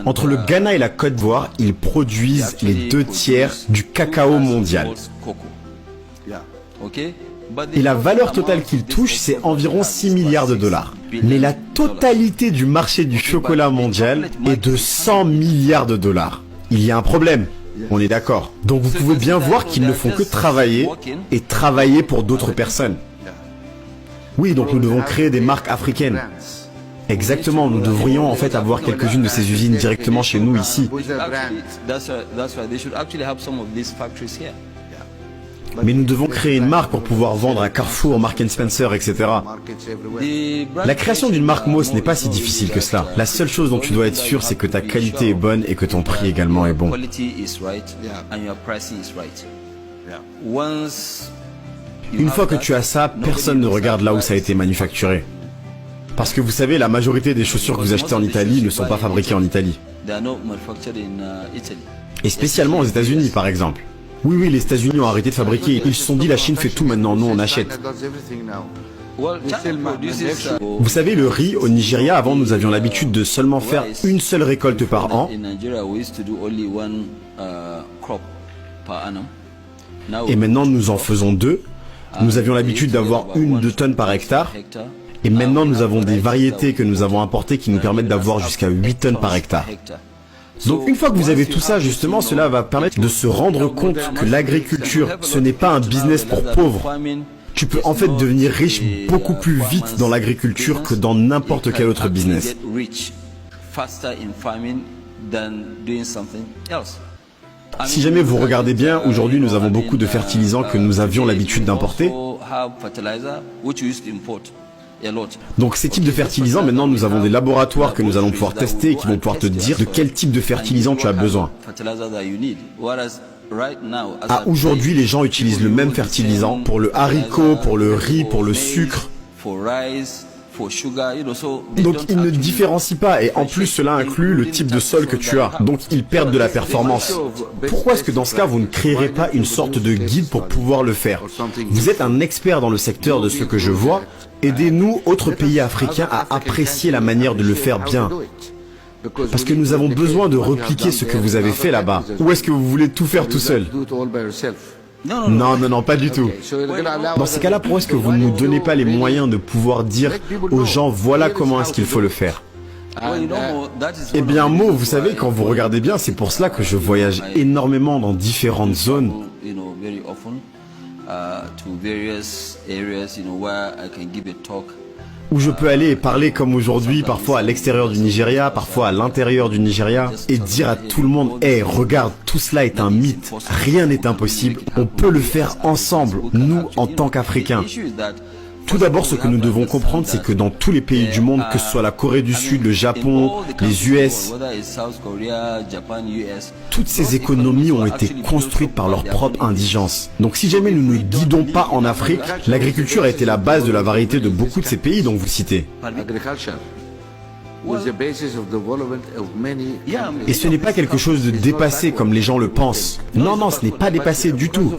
Entre le Ghana et la Côte d'Ivoire, ils produisent les 2/3 du cacao mondial. Et la valeur totale qu'ils touchent, c'est environ 6 milliards de dollars. Mais la totalité du marché du chocolat mondial est de 100 milliards de dollars. Il y a un problème, on est d'accord. Donc vous pouvez bien voir qu'ils ne font que travailler et travailler pour d'autres personnes. Oui, donc nous devons créer des marques africaines. Exactement, nous devrions en fait avoir quelques-unes de ces usines directement chez nous ici. Mais nous devons créer une marque pour pouvoir vendre à Carrefour, Marks & Spencer, etc. La création d'une marque Mo, ce n'est pas si difficile que cela. La seule chose dont tu dois être sûr, c'est que ta qualité est bonne et que ton prix également est bon. Une fois que tu as ça, personne ne regarde là où ça a été manufacturé. Parce que vous savez, la majorité des chaussures que vous achetez en Italie ne sont pas fabriquées en Italie. Et spécialement aux États-Unis, par exemple. Oui, les États-Unis ont arrêté de fabriquer. Ils se sont dit, la Chine fait tout maintenant, nous on achète. Vous savez, le riz au Nigeria, avant nous avions l'habitude de seulement faire une seule récolte par an. Et maintenant nous en faisons 2. Nous avions l'habitude d'avoir 1 ou 2 tonnes par hectare. Et maintenant nous avons des variétés que nous avons importées qui nous permettent d'avoir jusqu'à 8 tonnes par hectare. Donc une fois que vous avez tout ça, justement, cela va permettre de se rendre compte que l'agriculture, ce n'est pas un business pour pauvres. Tu peux en fait devenir riche beaucoup plus vite dans l'agriculture que dans n'importe quel autre business. Si jamais vous regardez bien, aujourd'hui nous avons beaucoup de fertilisants que nous avions l'habitude d'importer. Donc ces types de fertilisants, maintenant nous avons des laboratoires que nous allons pouvoir tester et qui vont pouvoir te dire de quel type de fertilisant tu as besoin. Aujourd'hui, les gens utilisent le même fertilisant pour le haricot, pour le riz, pour le sucre. Donc ils ne différencient pas et en plus cela inclut le type de sol que tu as. Donc ils perdent de la performance. Pourquoi est-ce que dans ce cas vous ne créerez pas une sorte de guide pour pouvoir le faire? Vous êtes un expert dans le secteur de ce que je vois. Aidez-nous, autres pays africains, à apprécier la manière de le faire bien. Parce que nous avons besoin de repliquer ce que vous avez fait là-bas. Ou est-ce que vous voulez tout faire tout seul? Non, pas du tout. Dans ces cas-là, pourquoi est-ce que vous ne nous donnez pas les moyens de pouvoir dire aux gens, voilà comment est-ce qu'il faut le faire? Eh bien, Mo, vous savez, quand vous regardez bien, c'est pour cela que je voyage énormément dans différentes zones. Où je peux aller et parler comme aujourd'hui, parfois à l'extérieur du Nigeria, parfois à l'intérieur du Nigeria, et dire à tout le monde, hey, regarde, tout cela est un mythe, rien n'est impossible, on peut le faire ensemble, nous en tant qu'Africains. Tout d'abord, ce que nous devons comprendre, c'est que dans tous les pays du monde, que ce soit la Corée du Sud, le Japon, les US, toutes ces économies ont été construites par leur propre indigence. Donc si jamais nous ne guidons pas en Afrique, l'agriculture a été la base de la variété de beaucoup de ces pays dont vous citez. Et ce n'est pas quelque chose de dépassé comme les gens le pensent. Non, ce n'est pas dépassé du tout.